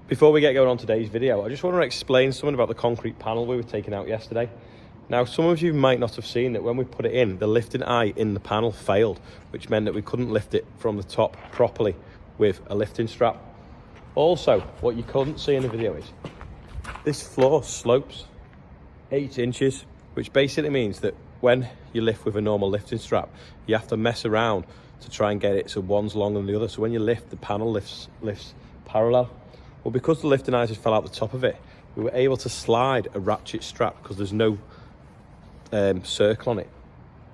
Before we get going on today's video, I just want to explain something about the concrete panel we were taking out yesterday. Now, some of you might not have seen that when we put it in, the lifting eye in the panel failed, which meant that we couldn't lift it from the top properly with a lifting strap. Also, what you couldn't see in the video is this floor slopes 8 inches, which basically means that when you lift with a normal lifting strap, you have to mess around to try and get it so one's longer than the other. So when you lift, the panel lifts parallel. Well, because the lifting eyes fell out the top of it, we were able to slide a ratchet strap, because there's no circle on it,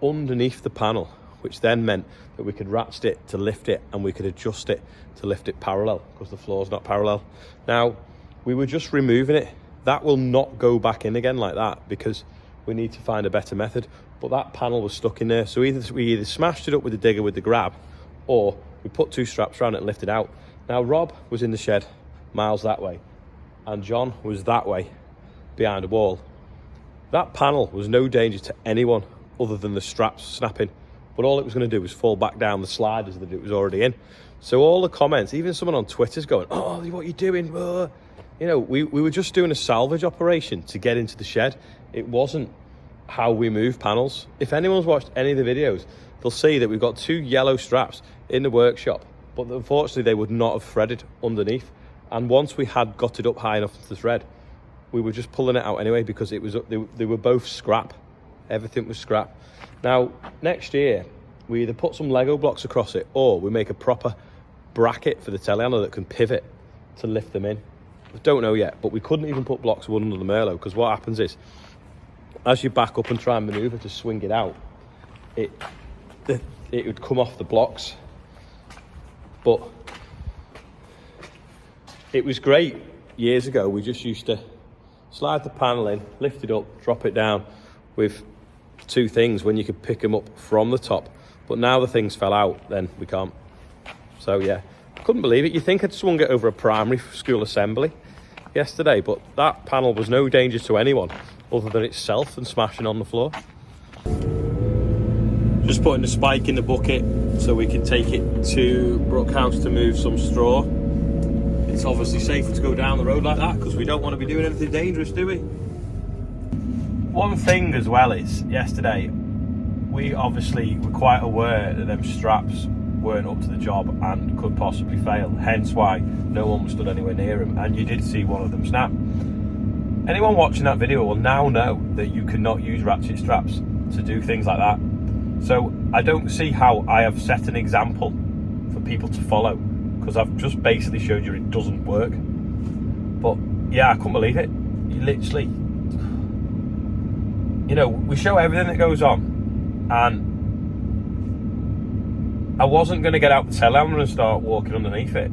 underneath the panel, which then meant that we could ratchet it to lift it, and we could adjust it to lift it parallel, because the floor's not parallel. Now, we were just removing it. That will not go back in again like that, because we need to find a better method. But that panel was stuck in there, so we either smashed it up with the digger with the grab, or we put 2 straps around it and lifted it out. Now, Rob was in the shed miles that way, and John was that way behind a wall. That panel was no danger to anyone other than the straps snapping, but all it was going to do was fall back down the sliders that it was already in. So all the comments, even someone on Twitter's going, "Oh, what are you doing?" You know, we were just doing a salvage operation to get into the shed. It wasn't how we move panels. If anyone's watched any of the videos, they'll see that we've got 2 yellow straps in the workshop, but unfortunately they would not have threaded underneath. And once we had got it up high enough to thread, we were just pulling it out anyway, because it was they were both scrap. Everything was scrap. Now, next year, we either put some Lego blocks across it, or we make a proper bracket for the telehandler that can pivot to lift them in. I don't know yet, but we couldn't even put blocks under the Merlot, because what happens is, as you back up and try and maneuver to swing it out, it would come off the blocks. But it was great years ago. We just used to slide the panel in, lift it up, drop it down with 2 things when you could pick them up from the top. But now the things fell out, then we can't. So yeah, couldn't believe it. You think I'd swung it over a primary school assembly yesterday, but that panel was no danger to anyone other than itself and smashing on the floor. Just putting the spike in the bucket so we can take it to Brookhouse to move some straw. It's obviously safer to go down the road like that, because we don't want to be doing anything dangerous, do we? One thing as well is, yesterday, we obviously were quite aware that them straps weren't up to the job and could possibly fail, hence why no one stood anywhere near them, and you did see one of them snap. Anyone watching that video will now know that you cannot use ratchet straps to do things like that. So I don't see how I have set an example for people to follow, because I've just basically showed you it doesn't work. But yeah, I couldn't believe it. You literally, you know, we show everything that goes on, and I wasn't going to get out the telehandler and start walking underneath it.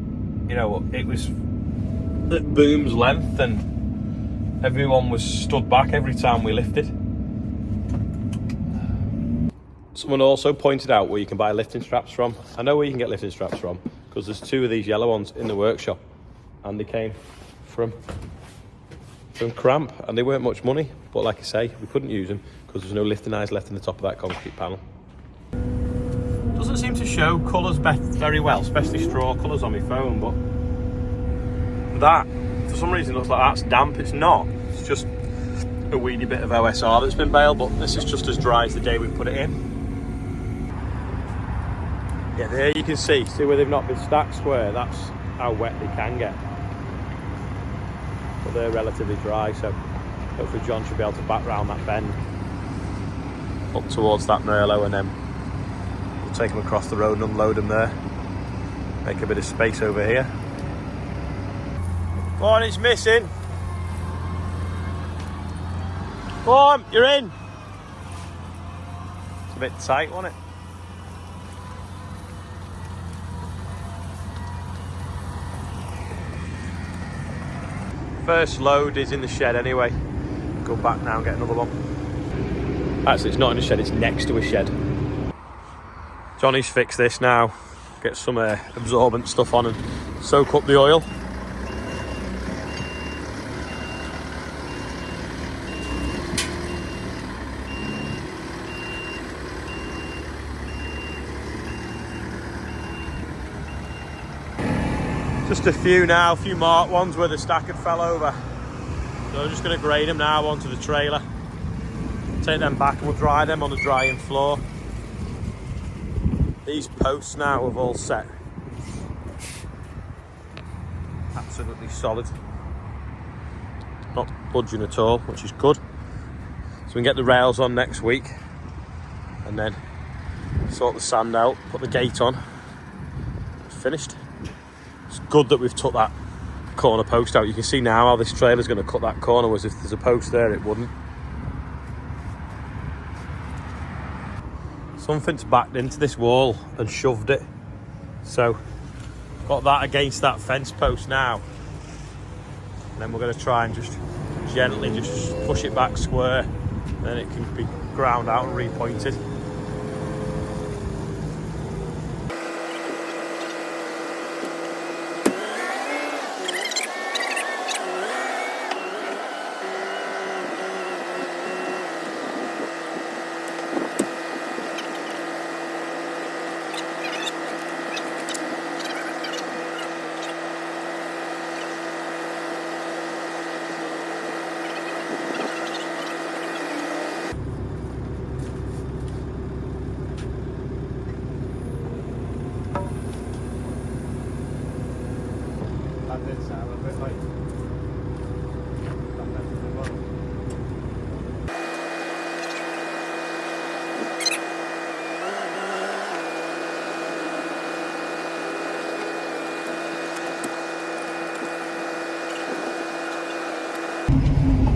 You know, it was at boom's length, and everyone was stood back every time we lifted. Someone also pointed out where you can buy lifting straps from. I know where you can get lifting straps from, because there's 2 of these yellow ones in the workshop, and they came from Cramp, and they weren't much money, but like I say, we couldn't use them because there's no lifting eyes left in the top of that concrete panel. Doesn't seem to show colours very well, especially straw colours on my phone, but that, for some reason, looks like that's damp. It's not. It's just a weedy bit of OSR that's been baled, but this is just as dry as the day we put it in. Yeah, there you can see where they've not been stacked square. That's how wet they can get. But they're relatively dry, so hopefully John should be able to back round that bend up towards that Merlot, and then we'll take them across the road and unload them there. Make a bit of space over here. Go on, it's missing. Go on, you're in. It's a bit tight, wasn't it? First load is in the shed anyway. Go back now and get another one. Actually, it's not in the shed, it's next to a shed. Johnny's fixed this now. Get some absorbent stuff on and soak up the oil. Just a few now, a few marked ones where the stack had fell over. So I'm just going to grade them now onto the trailer. Take them back and we'll dry them on the drying floor. These posts now have all set. Absolutely solid. Not budging at all, which is good. So we can get the rails on next week and then sort the sand out, put the gate on. It's finished. It's good that we've took that corner post out. You can see now how this trailer's going to cut that corner, whereas if there's a post there it wouldn't. Something's backed into this wall and shoved it. So got that against that fence post now. And then we're going to try and just gently just push it back square. Then it can be ground out and repointed.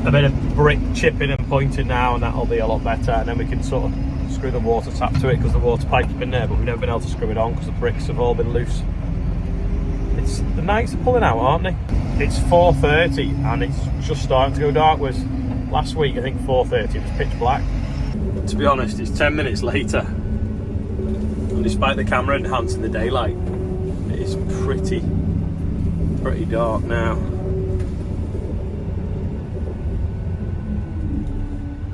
A bit of brick chipping and pointing now, and that'll be a lot better, and then we can sort of screw the water tap to it because the water pipe's been there, but we've never been able to screw it on because the bricks have all been loose. The nights are pulling out, aren't they? It's 4:30 and it's just starting to go dark, whereas last week I think 4:30 it was pitch black. To be honest, it's 10 minutes later, and despite the camera enhancing the daylight, it is pretty dark now.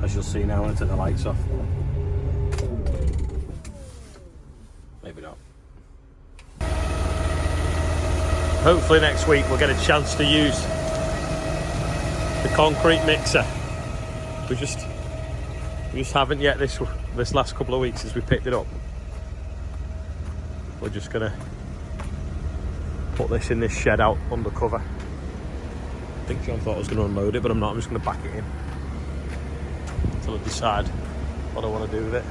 As you'll see now when I turn the lights off. Maybe not. Hopefully next week we'll get a chance to use the concrete mixer. We just haven't yet this last couple of weeks since we picked it up. We're just gonna put this in this shed out under cover. I think John thought I was gonna unload it, but I'm not. I'm just gonna back it in until I decide what I want to do with it.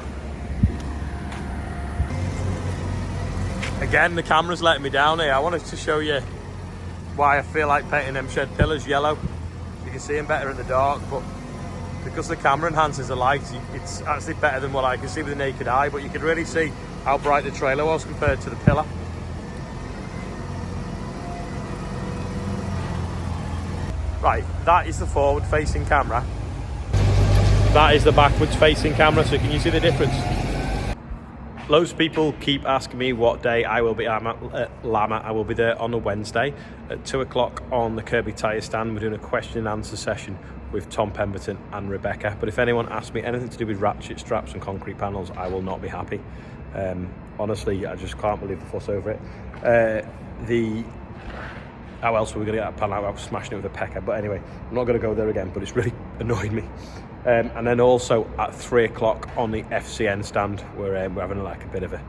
Again, the camera's letting me down here. I wanted to show you why I feel like painting them shed pillars yellow. You can see them better in the dark, but because the camera enhances the light, it's actually better than what I can see with the naked eye, but you can really see how bright the trailer was compared to the pillar. Right, that is the forward facing camera. That is the backwards facing camera, so can you see the difference? Loads of people keep asking me what day I will be at Lama. I will be there on a Wednesday at 2 o'clock on the Kirby tyre stand. We're doing a question and answer session with Tom Pemberton and Rebecca. But if anyone asks me anything to do with ratchet straps and concrete panels, I will not be happy. Honestly, I just can't believe the fuss over it. How else were we going to get that panel out? I was smashing it with a pecker. But anyway, I'm not going to go there again, but it's really annoyed me. And then also at 3 o'clock on the FCN stand, we're having like a bit of a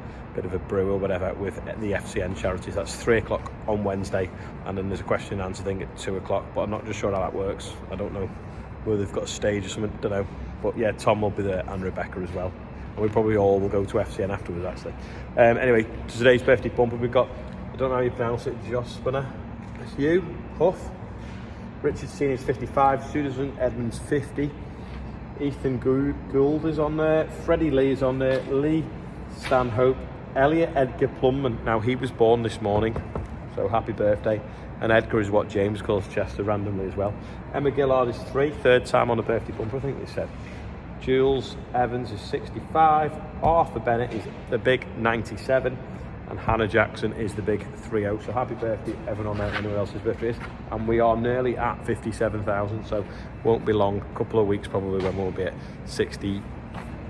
brew or whatever with the FCN charities. That's 3 o'clock on Wednesday, and then there's a question and answer thing at 2 o'clock. But I'm not just sure how that works. I don't know whether they've got a stage or something. Don't know. But yeah, Tom will be there and Rebecca as well. And we probably all will go to FCN afterwards actually. Anyway, today's birthday bumper we've got. I don't know how you pronounce it. Josh Spinner. It's you. Huff. Richard Senior's 55. Susan Edmonds 50. Ethan Gould is on there, Freddie Lee is on there, Lee Stanhope, Elliot Edgar Plumman. Now he was born this morning, so happy birthday. And Edgar is what James calls Chester randomly as well. Emma Gillard is 3, third time on the birthday bumper, I think they said. Jules Evans is 65, Arthur Bennett is the big 97, and Hannah Jackson is the big 30. So happy birthday everyone on there, anyone else's birthday is. And we are nearly at 57,000, so won't be long, a couple of weeks probably when we'll be at 60,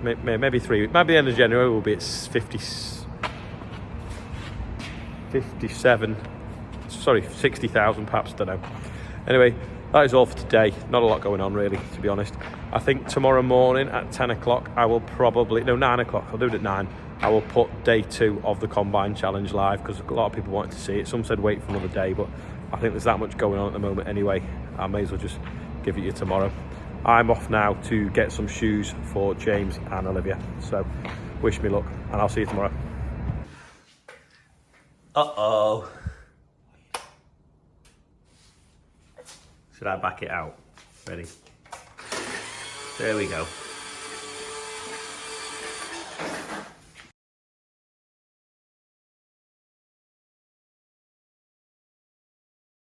maybe 3 weeks, maybe the end of January we'll be at 57, sorry, 60,000 perhaps, don't know. Anyway, that is all for today. Not a lot going on really, to be honest. I think tomorrow morning at 10 o'clock, I will probably, no, 9 o'clock, I'll do it at 9. I will put day 2 of the Combine Challenge live because a lot of people wanted to see it. Some said wait for another day, but I think there's that much going on at the moment anyway. I may as well just give it you tomorrow. I'm off now to get some shoes for James and Olivia. So wish me luck and I'll see you tomorrow. Uh-oh. Should I back it out? Ready? There we go.